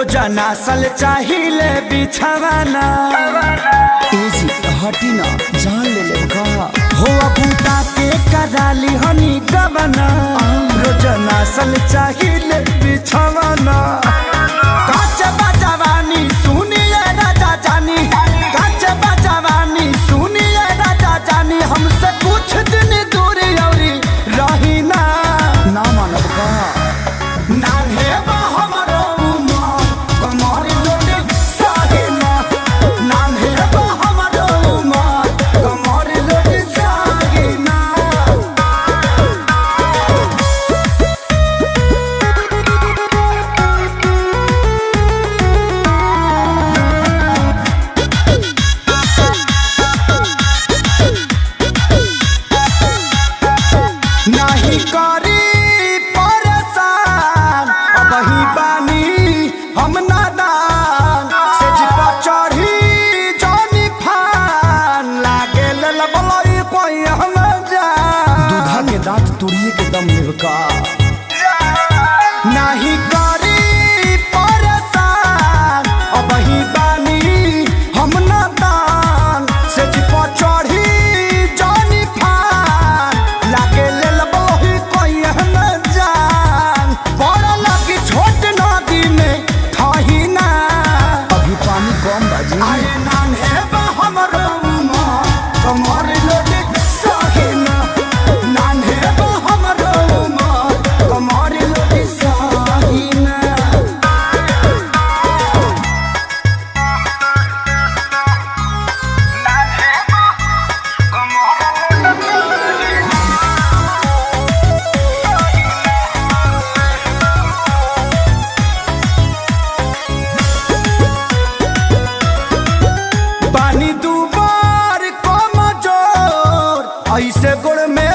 रोजाना सल चाहिए बिछावाना एजी हटी ना जान ले ले का हो बूटा के कराली हनी गवना रोजाना सल चाहिए बिछावाना काच बजवानी सुनिए राजा जानी काच बजवानी सुनिए राजा जानी हमसे कुछ दिन दूर औरी रही ना मानव का नान्हे बा हमरो उमर कमर लोटे साहिना नान्हे बा हमरो उमर कमर लोटे साहिना नाही करी परेशान अब ही बानी हम नादान से जिपा चढ़ी जानी फान लागे ललबलई कोई हम जान दूधा के दांत तोड़िए के दम लेव का नाही करी परेशान अब ही बानी हम नादान से जिपा चढ़ी जानी फान लागे ललबलई कोई हम जान बड़ा लगी छोट नदी में थाही ना अभी पानी कम बाजी अरे नान्हे बा हमरो उमर कमर लोटे साहिना नान्हे बा हमरो उमर कमर लोटे साहिना पानी दुबार कम जोर ऐसे गोड़ में